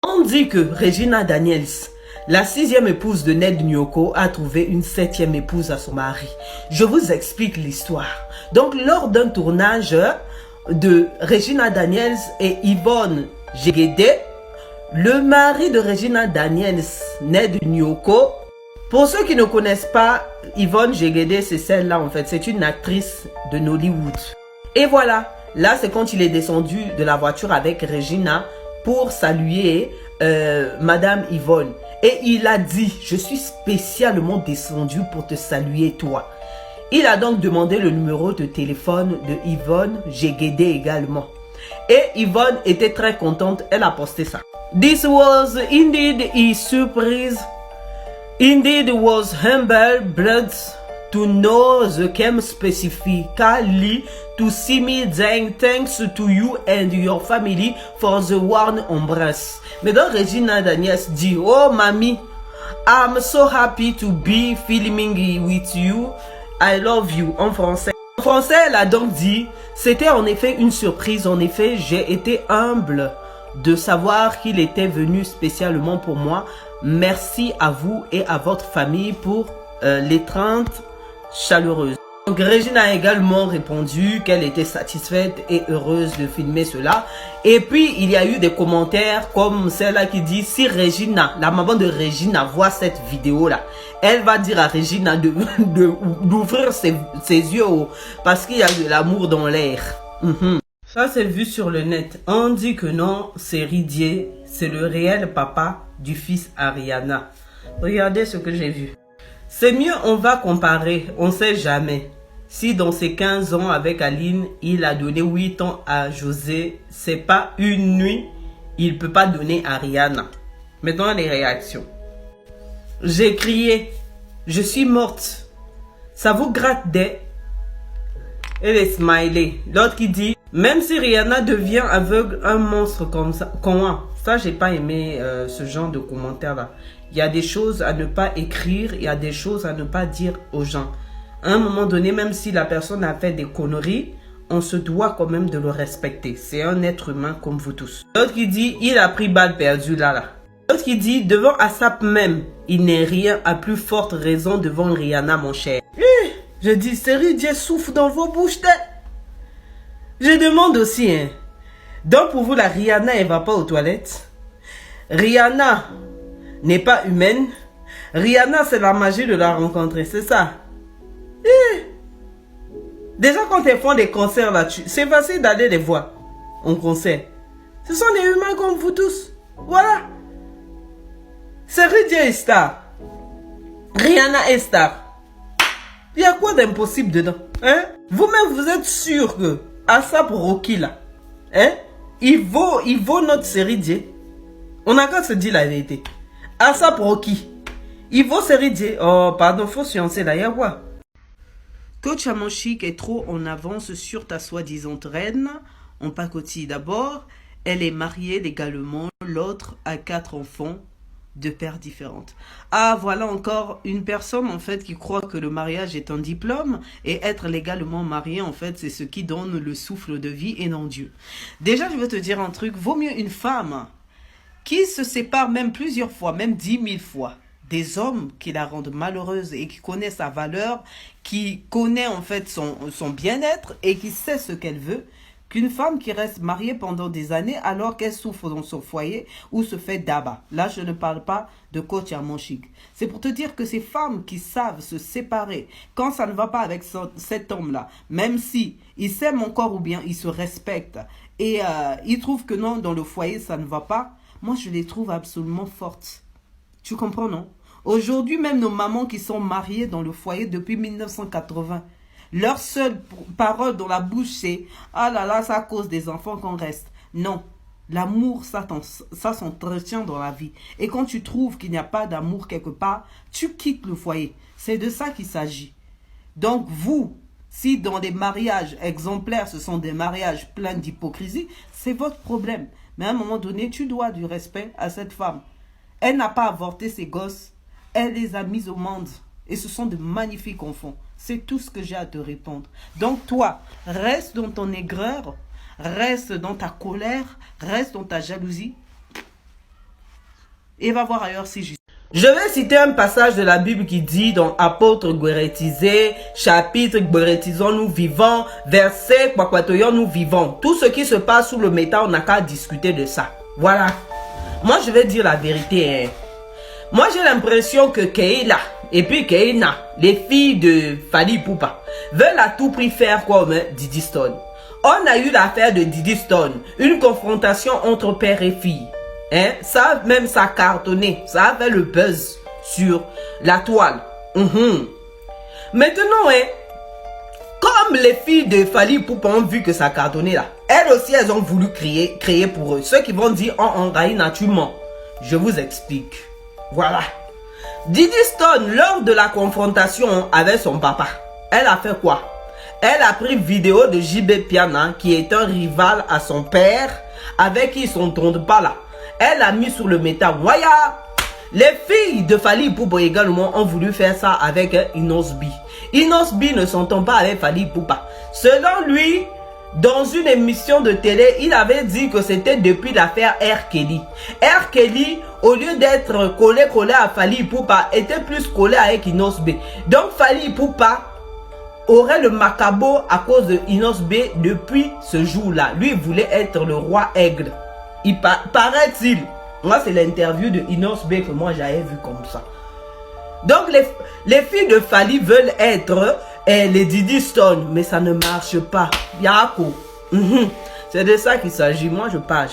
On dit que Regina Daniels, la 6e épouse de Ned Nwoko, a trouvé une 7e épouse à son mari. Je vous explique l'histoire. Donc, lors d'un tournage de Regina Daniels et Yvonne Jegede, le mari de Regina Daniels, Ned Nwoko, pour ceux qui ne connaissent pas, Yvonne Jegede, c'est celle-là en fait, c'est une actrice de Nollywood. Et voilà, là c'est quand il est descendu de la voiture avec Regina pour saluer Madame Yvonne. Et il a dit, je suis spécialement descendu pour te saluer toi. Il a donc demandé le numéro de téléphone de Yvonne Jegede également. Et Yvonne était très contente, elle a posté ça. This was indeed a surprise. Indeed was humble blood to know the came specifically to see me saying thanks to you and your family for the warm embrace. Mais donc Regina Daniels dit, oh mamie, I'm so happy to be filming with you. I love you en français. En français, elle a donc dit, c'était en effet une surprise. En effet, j'ai été humble de savoir qu'il était venu spécialement pour moi. Merci à vous et à votre famille pour l'étreinte chaleureuse. Donc Regina a également répondu qu'elle était satisfaite et heureuse de filmer cela. Et puis il y a eu des commentaires comme celle-là qui dit, si Regina, la maman de Regina, voit cette vidéo-là, elle va dire à Regina d'ouvrir ses yeux parce qu'il y a de l'amour dans l'air. Ça c'est vu sur le net. On dit que non, c'est Ridier, c'est le réel papa du fils Ariana. Regardez ce que j'ai vu. C'est mieux, on va comparer, on sait jamais. Si dans ses 15 ans avec Aline, il a donné 8 ans à José, c'est pas une nuit, il peut pas donner à Ariana. Maintenant les réactions. J'ai crié, je suis morte. Ça vous gratte des... Et les smileys. L'autre qui dit, même si Rihanna devient aveugle, un monstre comme ça, comment? Ça, j'ai pas aimé ce genre de commentaire là. Il y a des choses à ne pas écrire, il y a des choses à ne pas dire aux gens. À un moment donné, même si la personne a fait des conneries, on se doit quand même de le respecter. C'est un être humain comme vous tous. L'autre qui dit, il a pris balle perdue là. L'autre qui dit, devant Asap même, il n'est rien à plus forte raison devant Rihanna, mon cher. Je dis, série Dieu souffle dans vos bouches. Je demande aussi, hein. Donc pour vous, la Rihanna, elle va pas aux toilettes. Rihanna n'est pas humaine. Rihanna, c'est la magie de la rencontrer, c'est ça. Déjà quand elles font des concerts là-dessus, c'est facile d'aller les voir en concert. Ce sont des humains comme vous tous. Voilà. C'est Ridier est star. Rihanna est star. Il y a quoi d'impossible dedans, hein? Vous-même, vous êtes sûr que Asap Rocky là, hein? Il vaut notre série Dieu. On a qu'à se dire la vérité. Asap Rocky, il vaut série Dieu. Oh, pardon, faut sciencer là, il y a quoi? Coach Amanchik est trop en avance sur ta soi-disant reine. On pacotille d'abord. Elle est mariée légalement. L'autre a 4 enfants de pères différentes. Ah, voilà encore une personne en fait qui croit que le mariage est un diplôme et être légalement marié en fait c'est ce qui donne le souffle de vie et non Dieu. Déjà je veux te dire un truc, vaut mieux une femme qui se sépare même plusieurs fois, même 10 000 fois, des hommes qui la rendent malheureuse et qui connaît sa valeur, qui connaît en fait son bien-être et qui sait ce qu'elle veut, qu'une femme qui reste mariée pendant des années alors qu'elle souffre dans son foyer ou se fait d'abat. Là, je ne parle pas de coach Amanchik. C'est pour te dire que ces femmes qui savent se séparer quand ça ne va pas avec cet homme-là, même si ils s'aiment encore ou bien ils se respectent et ils trouvent que non, dans le foyer, ça ne va pas, moi, je les trouve absolument fortes. Tu comprends, non? Aujourd'hui, même nos mamans qui sont mariées dans le foyer depuis 1980, leur seule parole dans la bouche, c'est « Ah là là, c'est à cause des enfants qu'on reste. » Non, l'amour, ça s'entretient dans la vie. Et quand tu trouves qu'il n'y a pas d'amour quelque part, tu quittes le foyer. C'est de ça qu'il s'agit. Donc vous, si dans des mariages exemplaires, ce sont des mariages pleins d'hypocrisie, c'est votre problème. Mais à un moment donné, tu dois du respect à cette femme. Elle n'a pas avorté ses gosses, elle les a mis au monde. Et ce sont de magnifiques enfants. C'est tout ce que j'ai à te répondre. Donc toi, reste dans ton aigreur, reste dans ta colère, reste dans ta jalousie. Et va voir ailleurs si j'y... Je vais citer un passage de la Bible qui dit dans Apôtre Guérétisé, chapitre Guérétisons-nous vivants, verset Kwakwatoyons-nous vivants. Tout ce qui se passe sous le métal, on n'a qu'à discuter de ça. Voilà. Moi, je vais dire la vérité. Moi, j'ai l'impression que Keila et puis Keina, les filles de Fally Ipupa, veulent à tout prix faire comme Diddy Stone. On a eu l'affaire de Diddy Stone, une confrontation entre père et fille. Ça même ça a cartonné, ça a fait le buzz sur la toile. Maintenant, comme les filles de Fally Ipupa ont vu que ça a cartonné là, elles aussi elles ont voulu créer pour eux. Ceux qui vont dire on envahit naturellement. Je vous explique. Voilà. Diddy Stone, lors de la confrontation avec son papa, elle a fait quoi? Elle a pris vidéo de JB Piana, qui est un rival à son père, avec qui ils ne s'entendent pas là. Elle a mis sur le métal. Waya! Les filles de Fally Ipupa également ont voulu faire ça avec Inosbi. Inosbi ne s'entend pas avec Fally Ipupa. Selon lui, dans une émission de télé, il avait dit que c'était depuis l'affaire R. Kelly. R. Kelly, au lieu d'être collé à Fally Ipupa, était plus collé avec Inosbi. Donc Fally Ipupa aurait le macabo à cause de Inosbi depuis ce jour-là. Lui, il voulait être le roi aigle. Il paraît-il. Moi, c'est l'interview de Inosbi que moi j'avais vu comme ça. Donc les filles de Fally veulent être les Diddy Stone, mais ça ne marche pas. Yako. C'est de ça qu'il s'agit. Moi, je parle.